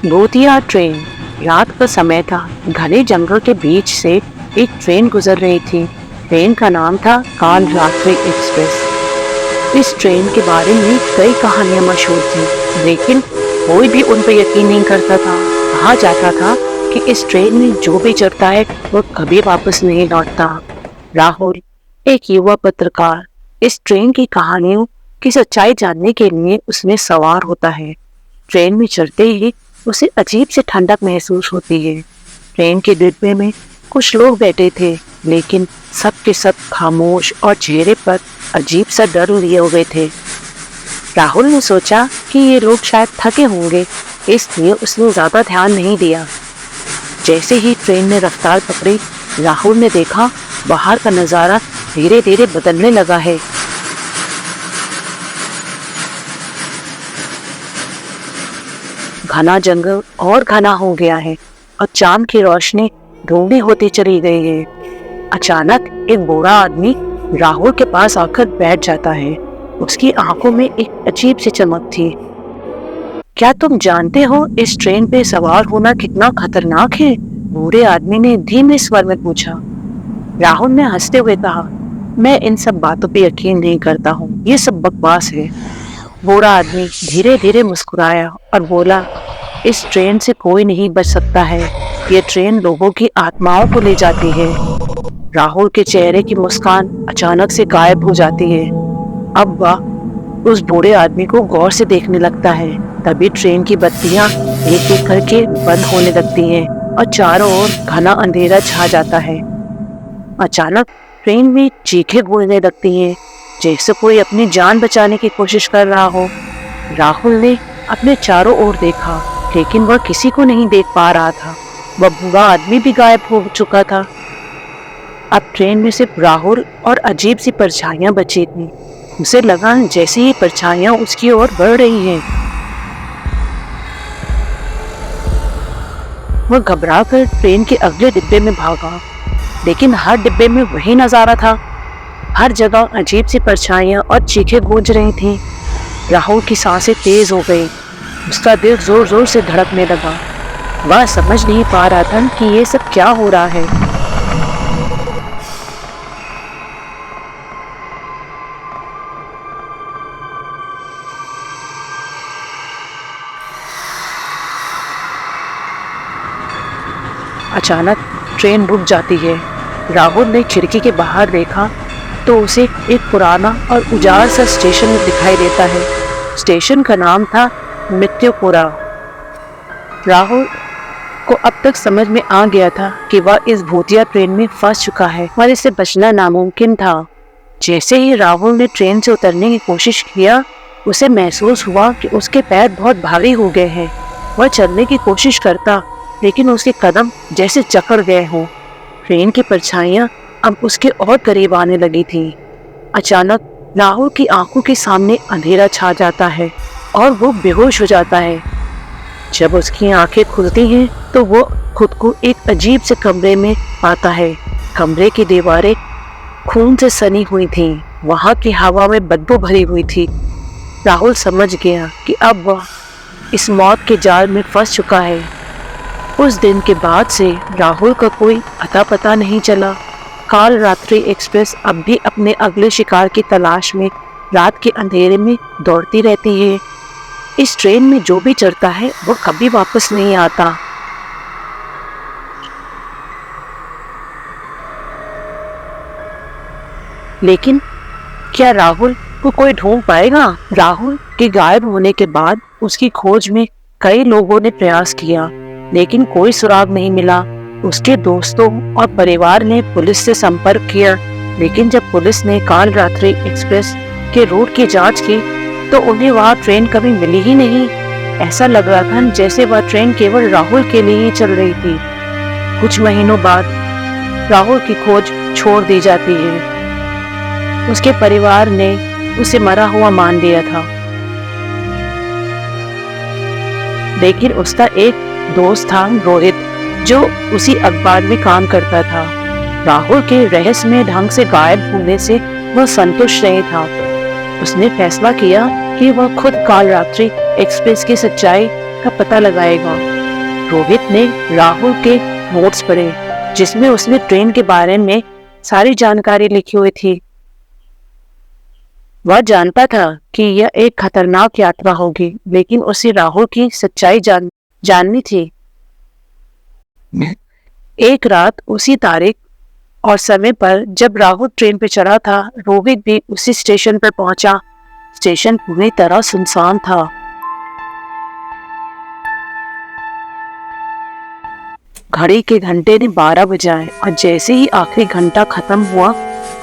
भूतिया ट्रेन। रात का समय था। घने जंगल के बीच से एक ट्रेन गुजर रही थी। ट्रेन का नाम था काल रात्रि एक्सप्रेस। इस ट्रेन के बारे में कई कहानियां मशहूर थी, लेकिन कोई भी उन पर यकीन नहीं करता था। कहा जाता था कि इस ट्रेन में जो भी चढ़ता है वो कभी वापस नहीं लौटता। राहुल, एक युवा पत्रकार, इस ट्रेन की कहानियों की सच्चाई जानने के लिए उसमें सवार होता है। ट्रेन में चढ़ते ही उसे अजीब से ठंडक महसूस होती है। ट्रेन के डिब्बे में कुछ लोग बैठे थे, लेकिन सब के सब खामोश और चेहरे पर अजीब सा डर लिए हुए थे। राहुल ने सोचा कि ये लोग शायद थके होंगे, इसलिए उसने ज्यादा ध्यान नहीं दिया। जैसे ही ट्रेन ने रफ्तार पकड़ी, राहुल ने देखा बाहर का नजारा धीरे धीरे बदलने लगा है। घना जंगल और घना हो गया है और चांद की रोशनी धुंधली होती चली गई है। अचानक एक बूढ़ा आदमी राहुल के पास आकर बैठ जाता है। उसकी आंखों में एक अजीब सी चमक थी। क्या तुम जानते हो इस ट्रेन पे सवार होना कितना खतरनाक है? बूढ़े आदमी ने धीमे स्वर में पूछा। राहुल ने हंसते हुए कहा, मैं इन सब बातों पे यकीन नहीं करता हूँ, ये सब बकवास है। बूढ़ा आदमी धीरे धीरे मुस्कुराया और बोला, इस ट्रेन से कोई नहीं बच सकता है। ये ट्रेन लोगों की आत्माओं को ले जाती है। राहुल के चेहरे की मुस्कान अचानक से गायब हो जाती है। अब वह उस बूढ़े आदमी को गौर से देखने लगता है। तभी ट्रेन की बत्तियां एक एक करके बंद होने लगती हैं और चारों ओर घना अंधेरा छा जाता है। अचानक ट्रेन में चीखें गूंजने लगती हैं, जैसे कोई अपनी जान बचाने की कोशिश कर रहा हो। राहुल ने अपने चारों ओर देखा, लेकिन वह किसी को नहीं देख पा रहा था। वह बूढ़ा आदमी भी गायब हो चुका था। अब ट्रेन में सिर्फ राहुल और अजीब सी परछाइयां बची थी। उसे लगा जैसे ही परछाइयां उसकी ओर बढ़ रही हैं। वह घबराकर ट्रेन के अगले डिब्बे में भागा, लेकिन हर डिब्बे में वही नजारा था। हर जगह अजीब सी परछाइयां और चीखें गूंज रही थीं। राहुल की सांसें तेज हो गई। उसका दिल जोर जोर से धड़कने लगा। वह समझ नहीं पा रहा था कि ये सब क्या हो रहा है। अचानक ट्रेन रुक जाती है। राहुल ने खिड़की के बाहर देखा तो उसे एक पुराना और उजाड़ सा स्टेशन दिखाई देता है। स्टेशन का नाम था मृत्युपुरा। राहुल को अब तक समझ में आ गया था कि वह इस भूतिया ट्रेन में फंस चुका है और इससे बचना नामुमकिन था। जैसे ही राहुल ने ट्रेन से उतरने की कोशिश किया, उसे महसूस हुआ कि उसके पैर बहुत भारी हो गए हैं। वह चलने की कोशिश करता, लेकिन उसके कदम जैसे जकड़ गए हों। ट्रेन की परछाइयां अब उसके और करीब आने लगी थी। अचानक राहुल की आंखों के सामने अंधेरा छा जाता है और वो बेहोश हो जाता है। जब उसकी आंखें खुलती हैं तो वो खुद को एक अजीब से कमरे में पाता है। कमरे की दीवारें खून से सनी हुई थीं। वहां की हवा में बदबू भरी हुई थी। राहुल समझ गया कि अब वह इस मौत के जाल में फंस चुका है। उस दिन के बाद से राहुल का कोई अता पता नहीं चला। काल रात्रि एक्सप्रेस अब भी अपने अगले शिकार की तलाश में रात के अंधेरे में दौड़ती रहती है। इस ट्रेन में जो भी चढ़ता है वो कभी वापस नहीं आता। लेकिन क्या राहुल को कोई ढूंढ पाएगा? राहुल के गायब होने के बाद उसकी खोज में कई लोगों ने प्रयास किया, लेकिन कोई सुराग नहीं मिला। उसके दोस्तों और परिवार ने पुलिस से संपर्क किया, लेकिन जब पुलिस ने काल रात्रि एक्सप्रेस के रूट की जांच की तो उन्हें वहां ट्रेन कभी मिली ही नहीं। ऐसा लग रहा था जैसे वह ट्रेन केवल राहुल के लिए ही चल रही थी। कुछ महीनों बाद राहुल की खोज छोड़ दी जाती है। उसके परिवार ने उसे मरा हुआ मान लिया था, लेकिन उसका एक दोस्त था, रोहित, जो उसी अखबार में काम करता था। राहुल के रहस्यमय ढंग से गायब होने से वह संतुष्ट नहीं था। उसने फैसला किया कि वह खुद काल रात्रि एक्सप्रेस की सच्चाई का पता लगाएगा। रोहित ने राहुल के नोट्स पढ़े जिसमें उसने ट्रेन के बारे में सारी जानकारी लिखी हुई थी। वह जानता था कि यह एक खतरनाक यात्रा होगी, लेकिन उसे राहुल की सच्चाई जाननी थी। एक रात उसी तारीख और समय पर जब राहुल ट्रेन पर चढ़ा था, रोहित भी उसी स्टेशन पर पहुंचा। स्टेशन पूरी तरह सुनसान था। घड़ी के घंटे ने 12 बजाए और जैसे ही आखिरी घंटा खत्म हुआ,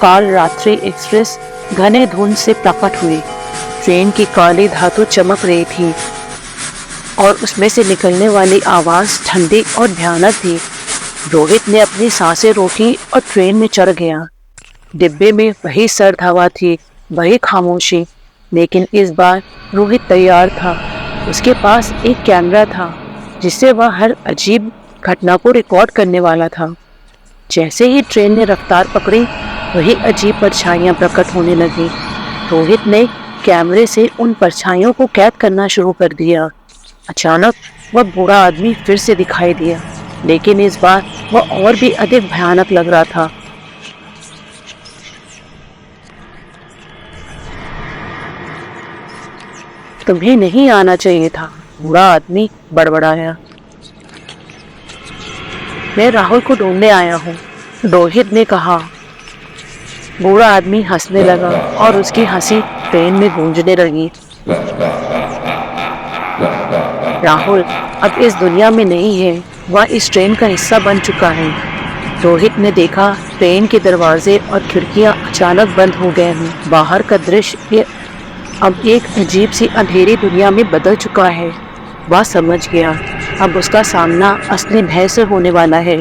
काल रात्रि एक्सप्रेस घने धुंध से प्रकट हुई। ट्रेन की काली धातु चमक रही थी और उसमें से निकलने वाली आवाज ठंडी और भयानक थी। रोहित ने अपनी सांसें रोकी और ट्रेन में चढ़ गया। डिब्बे में वही सर्द हवा थी, वही खामोशी, लेकिन इस बार रोहित तैयार था। उसके पास एक कैमरा था जिससे वह हर अजीब घटना को रिकॉर्ड करने वाला था। जैसे ही ट्रेन ने रफ्तार पकड़ी, वही अजीब परछाइयां प्रकट होने लगी। रोहित ने कैमरे से उन परछाइयों को कैद करना शुरू कर दिया। अचानक वह बूढ़ा आदमी फिर से दिखाई दिया, लेकिन इस बार वह और भी अधिक भयानक लग रहा था। तुम्हें नहीं आना चाहिए था, बूढ़ा आदमी बड़बड़ाया। मैं राहुल को ढूंढने आया हूँ, रोहित ने कहा। बूढ़ा आदमी हंसने लगा और उसकी हंसी ट्रेन में गूंजने लगी। राहुल अब इस दुनिया में नहीं है, वह इस ट्रेन का हिस्सा बन चुका है। रोहित ने देखा ट्रेन के दरवाजे और खिड़कियां अचानक बंद हो गए हैं। बाहर का दृश्य अब एक अजीब सी अंधेरी दुनिया में बदल चुका है। वह समझ गया, अब उसका सामना असली भय से होने वाला है।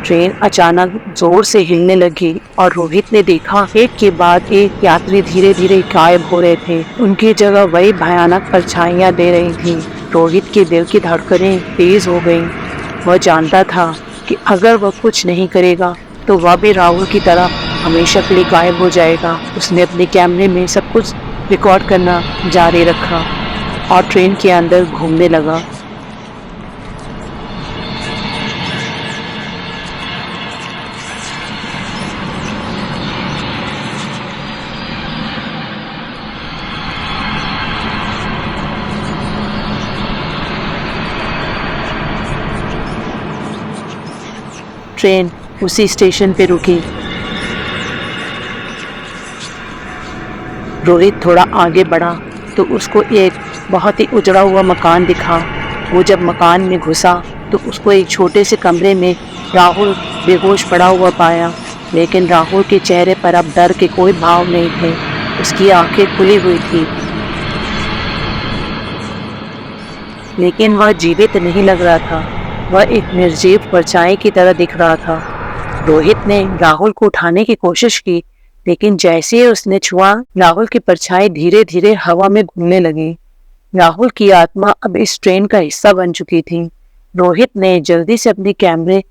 ट्रेन अचानक जोर से हिलने लगी और रोहित ने देखा एक के बाद एक यात्री धीरे धीरे गायब हो रहे थे। उनकी जगह वही भयानक परछाइयां दे रही थी। रोहित के दिल की धड़कनें तेज हो गईं। वह जानता था कि अगर वह कुछ नहीं करेगा तो वह भी राहुल की तरह हमेशा के लिए गायब हो जाएगा। उसने अपने कैमरे में सब कुछ रिकॉर्ड करना जारी रखा और ट्रेन के अंदर घूमने लगा। ट्रेन उसी स्टेशन पे रुकी। रोहित थोड़ा आगे बढ़ा तो उसको एक बहुत ही उजड़ा हुआ मकान दिखा। वो जब मकान में घुसा तो उसको एक छोटे से कमरे में राहुल बेहोश पड़ा हुआ पाया, लेकिन राहुल के चेहरे पर अब डर के कोई भाव नहीं थे। उसकी आंखें खुली हुई थी, लेकिन वह जीवित नहीं लग रहा था। वह एक निर्जीव परछाई की तरह दिख रहा था। रोहित ने राहुल को उठाने की कोशिश की, लेकिन जैसे ही उसने छुआ, राहुल की परछाई धीरे धीरे हवा में घूमने लगी। राहुल की आत्मा अब इस ट्रेन का हिस्सा बन चुकी थी। रोहित ने जल्दी से अपने कैमरे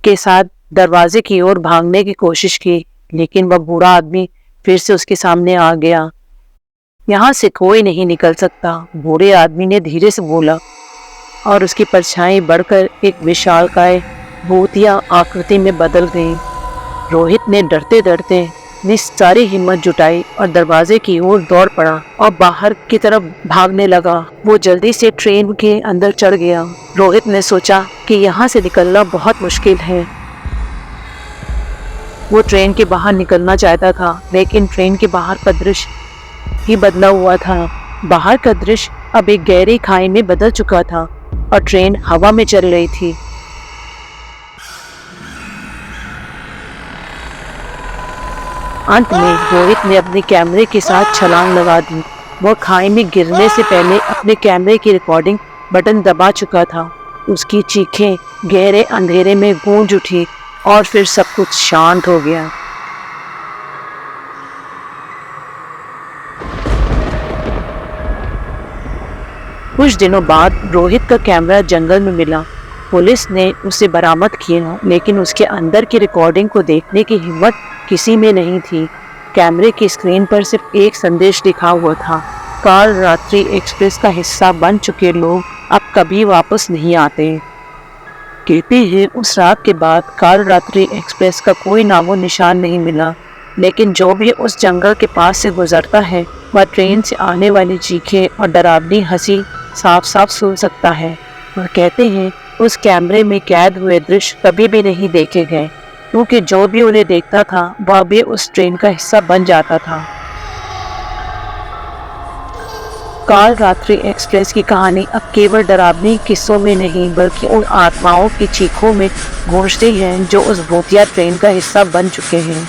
के साथ दरवाजे की ओर भागने की कोशिश की, लेकिन वह बूढ़ा आदमी फिर से उसके सामने आ गया। यहाँ से कोई नहीं निकल सकता, बूढ़े आदमी ने धीरे से बोला, और उसकी परछाई बढ़कर एक विशालकाय भूतिया आकृति में बदल गई। रोहित ने डरते डरते अपनी सारी हिम्मत जुटाई और दरवाजे की ओर दौड़ पड़ा और बाहर की तरफ भागने लगा। वो जल्दी से ट्रेन के अंदर चढ़ गया। रोहित ने सोचा कि यहाँ से निकलना बहुत मुश्किल है। वो ट्रेन के बाहर निकलना चाहता था, लेकिन ट्रेन के बाहर का दृश्य ही बदला हुआ था। बाहर का दृश्य अब एक गहरी खाई में बदल चुका था और ट्रेन हवा में चल रही थी। अंत में रोहित ने अपने कैमरे के साथ छलांग लगा दी। वह खाई में गिरने से पहले अपने कैमरे की रिकॉर्डिंग बटन दबा चुका था। उसकी चीखें गहरे अंधेरे में गूंज उठी और फिर सब कुछ शांत हो गया। कुछ दिनों बाद रोहित का कैमरा जंगल में मिला। पुलिस ने उसे बरामद किया, लेकिन उसके अंदर की रिकॉर्डिंग को देखने की हिम्मत किसी में नहीं थी। कैमरे की स्क्रीन पर सिर्फ एक संदेश लिखा हुआ था, काल रात्रि एक्सप्रेस का हिस्सा बन चुके लोग अब कभी वापस नहीं आते। कहते हैं उस रात के बाद काल रात्रि एक्सप्रेस का कोई नामो निशान नहीं मिला, लेकिन जो भी उस जंगल के पास से गुजरता है वह ट्रेन से आने वाली चीखें और डरावनी हंसी साफ साफ सुन सकता है। और कहते हैं उस कैमरे में कैद हुए दृश्य कभी भी नहीं देखे गए, क्योंकि जो भी उन्हें देखता था वह भी उस ट्रेन का हिस्सा बन जाता था। काल रात्रि एक्सप्रेस की कहानी अब केवल डरावनी किस्सों में नहीं बल्कि उन आत्माओं की चीखों में गूंजती है जो उस भूतिया ट्रेन का हिस्सा बन चुके हैं।